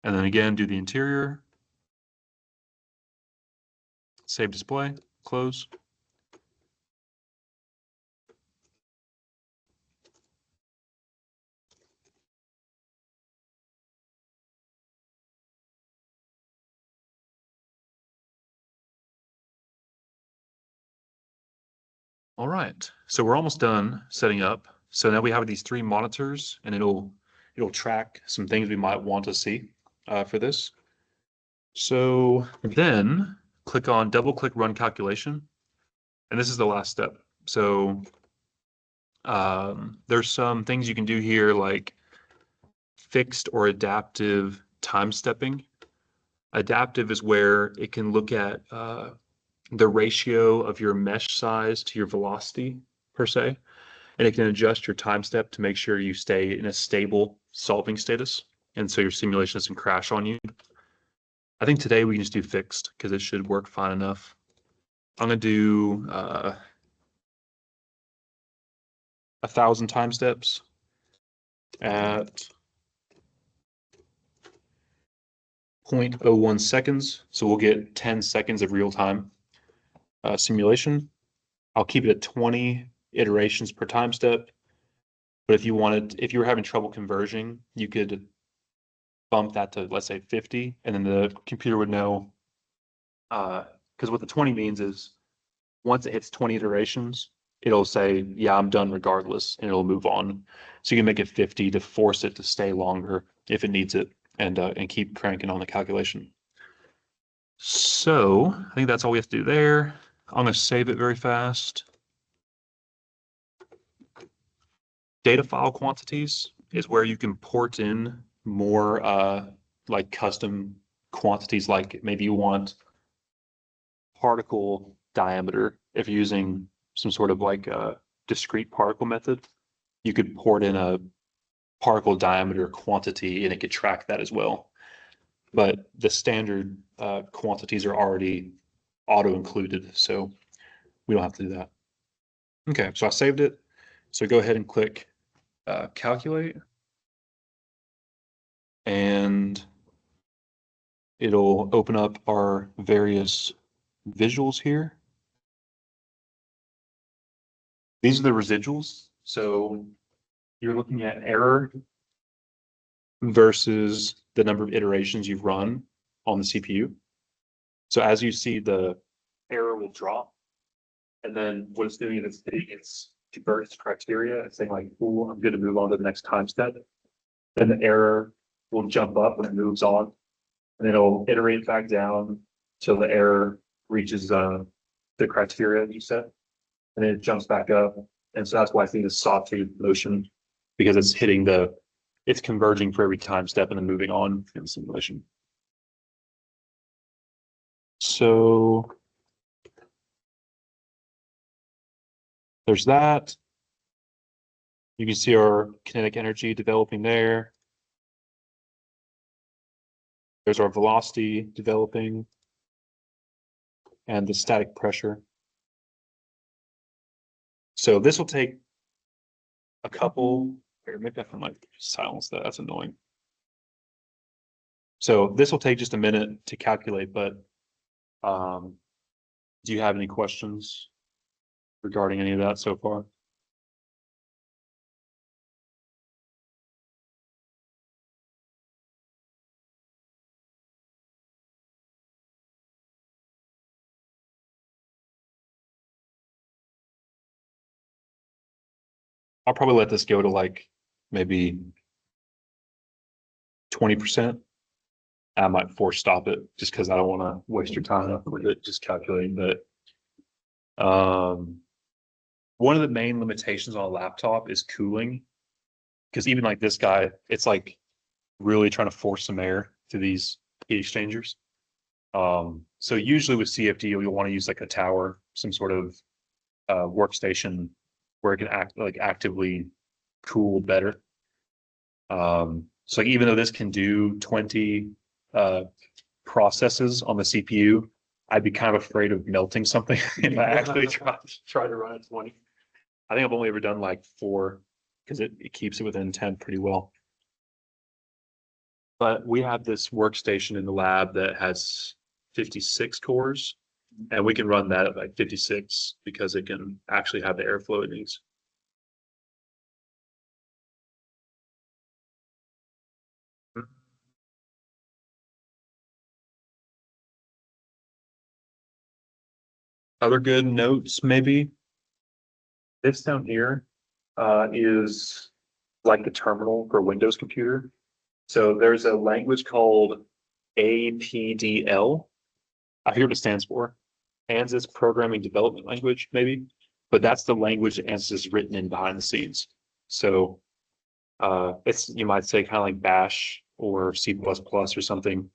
And then again, do the interior, save display, close. All right, so we're almost done setting up. So now we have these three monitors, and it'll track some things we might want to see for this. So then double click run calculation, and this is the last step. So there's some things you can do here like fixed or adaptive time stepping. Adaptive is where it can look at the ratio of your mesh size to your velocity per se, and it can adjust your time step to make sure you stay in a stable solving status, and so your simulation doesn't crash on you. I think today we can just do fixed because it should work fine enough. I'm gonna do 1,000 time steps at 0.01 seconds. So we'll get 10 seconds of real time simulation. I'll keep it at 20 iterations per time step. But if you were having trouble converging, you could bump that to, let's say, 50, and then the computer would know. Because what the 20 means is once it hits 20 iterations, it'll say, yeah, I'm done regardless, and it'll move on. So you can make it 50 to force it to stay longer if it needs it, and keep cranking on the calculation. So I think that's all we have to do there. I'm going to save it very fast. Data file quantities is where you can port in more like custom quantities, like maybe you want particle diameter. If you're using some sort of like a discrete particle method, you could port in a particle diameter quantity and it could track that as well. But the standard quantities are already auto included, so we don't have to do that. Okay, so I saved it. So go ahead and click calculate, and it'll open up our various visuals here. These are the residuals. So you're looking at error versus the number of iterations you've run on the CPU. So as you see, the error will drop. And then what it's doing is it's converts criteria and saying like, "Ooh, I'm going to move on to the next time step." Then the error will jump up when it moves on, and it'll iterate back down till the error reaches the criteria you set, and then it jumps back up. And so that's why I think it's sawtooth motion, because it's converging for every time step and then moving on in the simulation. So there's that. You can see our kinetic energy developing there. There's our velocity developing and the static pressure. So this will take a couple, here, maybe I can like silence that, that's annoying. So this will take just a minute to calculate, but do you have any questions regarding any of that so far? I'll probably let this go to like maybe 20%. I might force stop it just because I don't want to waste your time with it just calculating. But one of the main limitations on a laptop is cooling, because even like this guy, it's like really trying to force some air to these heat exchangers. So usually with CFD, you'll want to use like a tower, some sort of workstation where it can actively cool better. So like even though this can do 20 processes on the CPU, I'd be kind of afraid of melting something if I actually try to run at 20. I think I've only ever done like 4 because it keeps it within 10 pretty well. But we have this workstation in the lab that has 56 cores, and we can run that at like 56 because it can actually have the airflow it needs. Other good notes, maybe this down here, is like the terminal for Windows computer. So there's a language called APDL. I forget what it stands for. Ansys Programming Development Language, maybe. But that's the language that Ansys is written in behind the scenes. So it's, you might say, kind of like Bash or C++ or something.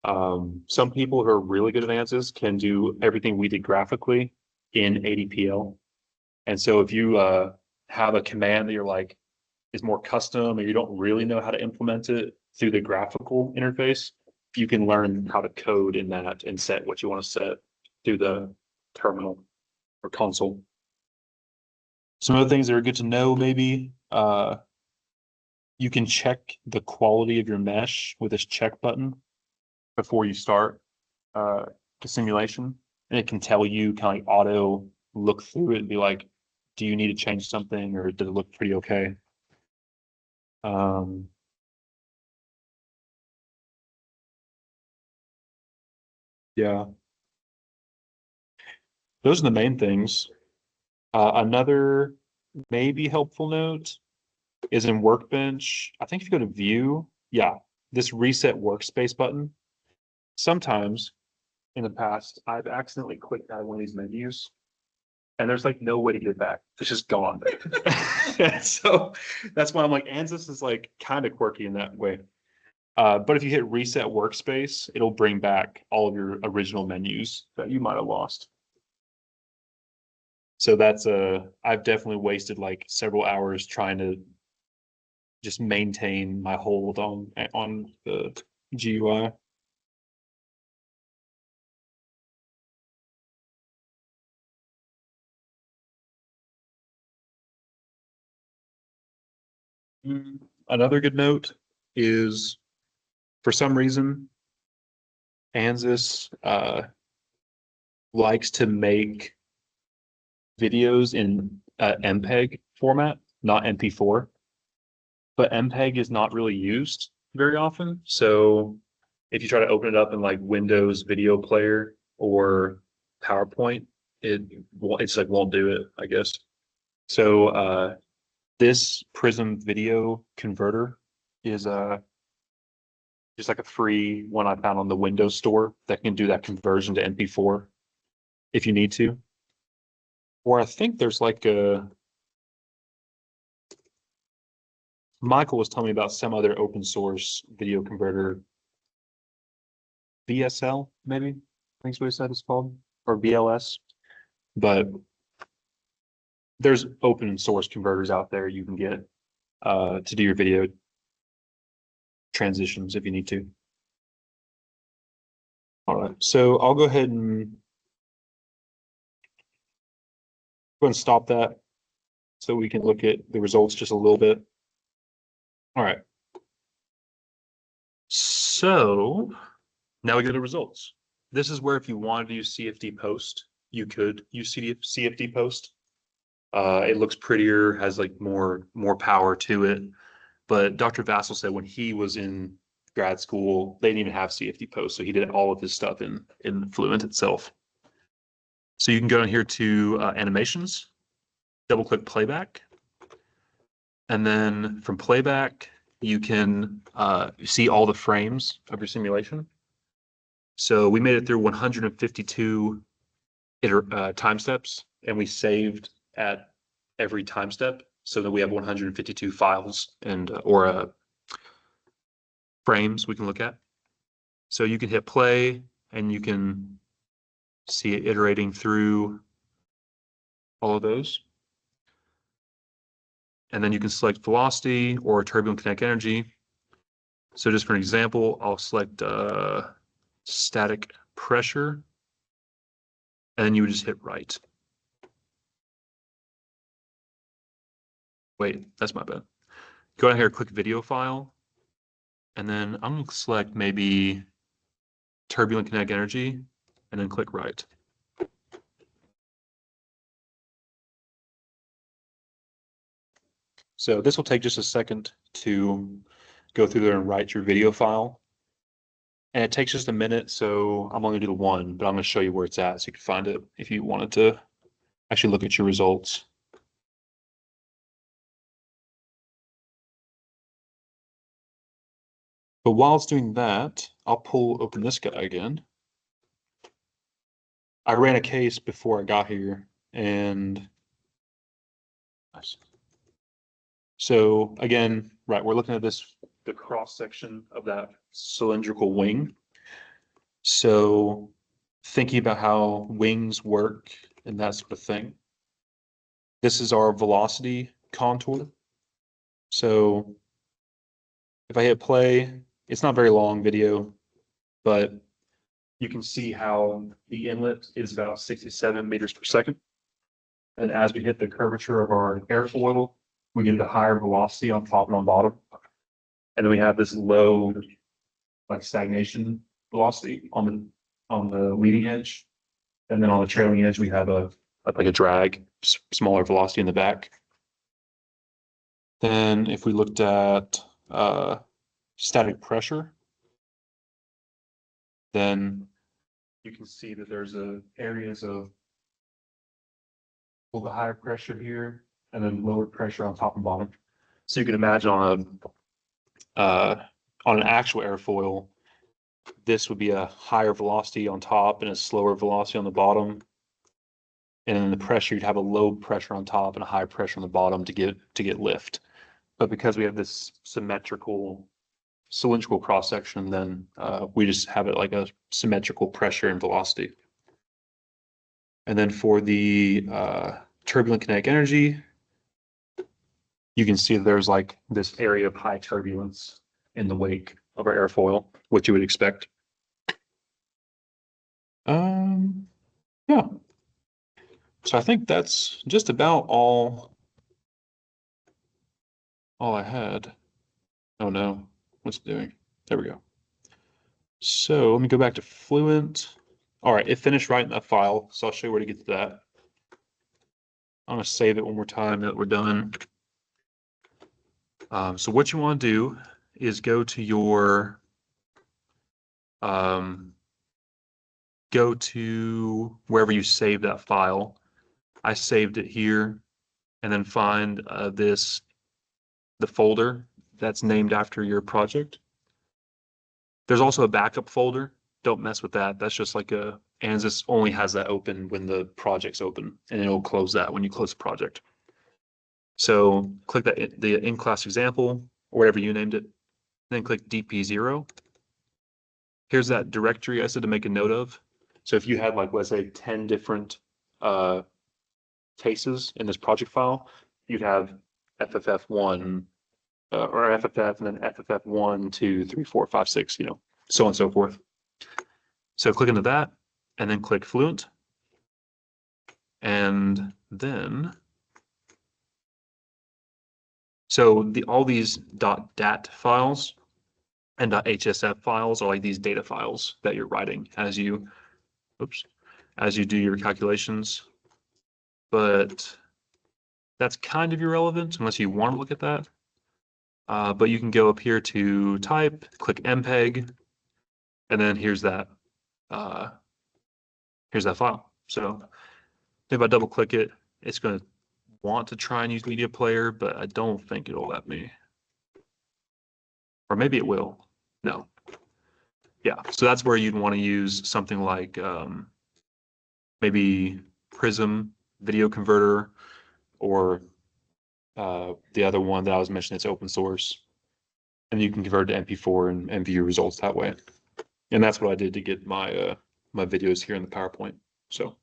Some people who are really good at Ansys can do everything we did graphically in ADPL. And so if you have a command that you're like is more custom or you don't really know how to implement it through the graphical interface, you can learn how to code in that and set what you want to set through the terminal or console. Some other things that are good to know, maybe you can check the quality of your mesh with this check button before you start the simulation, and it can tell you kind of like auto look through it and be like, do you need to change something or did it look pretty okay? Yeah, those are the main things. Another maybe helpful note is in Workbench. I think if you go to View, yeah, this Reset Workspace button. Sometimes in the past, I've accidentally clicked on one of these menus and there's like no way to get it back. It's just gone. So that's why I'm like, Ansys is like kind of quirky in that way. But if you hit Reset Workspace, it'll bring back all of your original menus that you might have lost. So that's I've definitely wasted like several hours trying to just maintain my hold on the GUI. Another good note is for some reason, Ansys likes to make videos in MPEG format, not MP4. But MPEG is not really used very often. So if you try to open it up in like Windows Video Player or PowerPoint, it's like won't do it, I guess. So this Prism video converter is just like a free one I found on the Windows Store that can do that conversion to MP4 if you need to. Or I think there's like a Michael was telling me about some other open source video converter, VSL, maybe. I think is what he said it's called, or VLS. But there's open source converters out there you can get to do your video transitions if you need to. All right, so I'll go ahead and stop that so we can look at the results just a little bit. All right. So now we go to results. This is where if you wanted to use CFD post, you could use CFD post. It looks prettier, has like more power to it. But Dr. Vassal said when he was in grad school, they didn't even have CFD post, so he did all of his stuff in Fluent itself. So you can go down here to animations, double click playback, and then from playback you can see all the frames of your simulation. So we made it through 152 time steps, and we saved at every time step so that we have 152 files and or frames we can look at. So you can hit play and you can see it iterating through all of those. And then you can select velocity or turbulent kinetic energy. So just for an example, I'll select static pressure, and then you would just hit right. Wait, that's my bad. Go down here, click video file, and then I'm going to select maybe turbulent kinetic energy, and then click right. So this will take just a second to go through there and write your video file. And it takes just a minute, so I'm only going to do the one, but I'm going to show you where it's at so you can find it if you wanted to actually look at your results. But while it's doing that, I'll open this guy again. I ran a case before I got here, and so again, right, we're looking at the cross section of that cylindrical wing. So thinking about how wings work and that sort of thing. This is our velocity contour. So if I hit play, it's not very long video, but you can see how the inlet is about 67 meters per second. And as we hit the curvature of our airfoil, we get the higher velocity on top and on bottom. And then we have this low, like stagnation velocity on the leading edge. And then on the trailing edge, we have like a drag, smaller velocity in the back. Then if we looked at static pressure, then you can see that there's areas of the higher pressure here and then lower pressure on top and bottom. So you can imagine on an actual airfoil, this would be a higher velocity on top and a slower velocity on the bottom. And then the pressure, you'd have a low pressure on top and a high pressure on the bottom to get lift. But because we have this symmetrical cylindrical cross section, then we just have it like a symmetrical pressure and velocity. And then for the turbulent kinetic energy, you can see there's like this area of high turbulence in the wake of our airfoil, which you would expect. Yeah. So I think that's just about all I had. Oh no, what's it doing? There we go. So let me go back to Fluent. All right, it finished writing that file, so I'll show you where to get to that. I'm gonna save it one more time that we're done. So what you want to do is go to your go to wherever you saved that file. I saved it here, and then find the folder that's named after your project. There's also a backup folder. Don't mess with that. That's just like Ansys only has that open when the project's open, and it'll close that when you close the project. So click the in-class example, or whatever you named it, then click DP0. Here's that directory I said to make a note of. So if you had like, let's say 10 different cases in this project file, you'd have FFF1 or FFF and then FFF1, 2, 3, 4, 5, 6, so on and so forth. So click into that and then click Fluent. And then, so all these .dat files and .hsf files are like these data files that you're writing as you do your calculations. But that's kind of irrelevant unless you want to look at that. But you can go up here to type, click MPEG, and then here's that file. So if I double click it, it's going to want to try and use media player, but I don't think it'll let me. Or maybe it will. No. Yeah, so that's where you'd want to use something like maybe Prism video converter, or the other one that I was mentioning, it's open source. And you can convert to MP4 and view results that way. And that's what I did to get my my videos here in the PowerPoint. So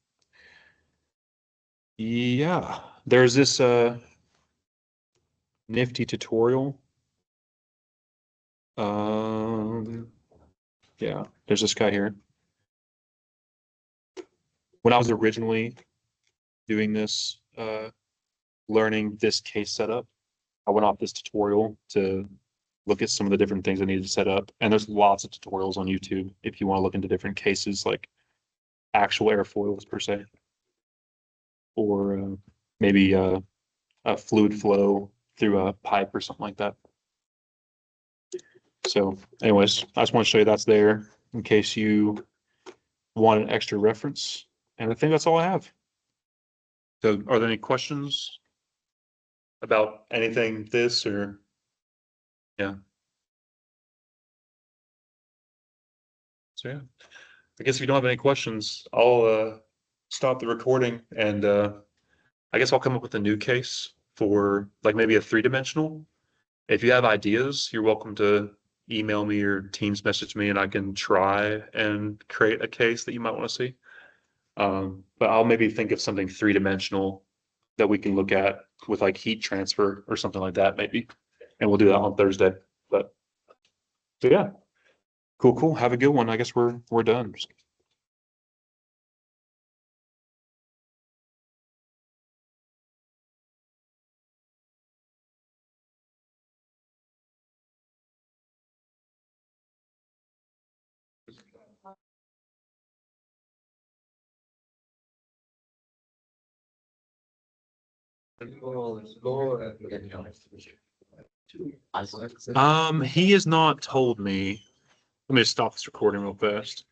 yeah, there's this nifty tutorial. Yeah, there's this guy here. When I was originally doing this, learning this case setup, I went off this tutorial to look at some of the different things I needed to set up. And there's lots of tutorials on YouTube if you want to look into different cases, like actual airfoils per se, or maybe a fluid flow through a pipe or something like that. So anyways, I just want to show you that's there in case you want an extra reference. And I think that's all I have. So are there any questions about anything this or? Yeah. So yeah, I guess if you don't have any questions, I'll stop the recording and I guess I'll come up with a new case for like maybe a 3-dimensional. If you have ideas, you're welcome to email me or Teams message me and I can try and create a case that you might want to see. But I'll maybe think of something 3-dimensional that we can look at with like heat transfer or something like that, maybe. And we'll do that on Thursday. But so yeah, cool. Have a good one. I guess we're done. He has not told me. Let me just stop this recording real fast.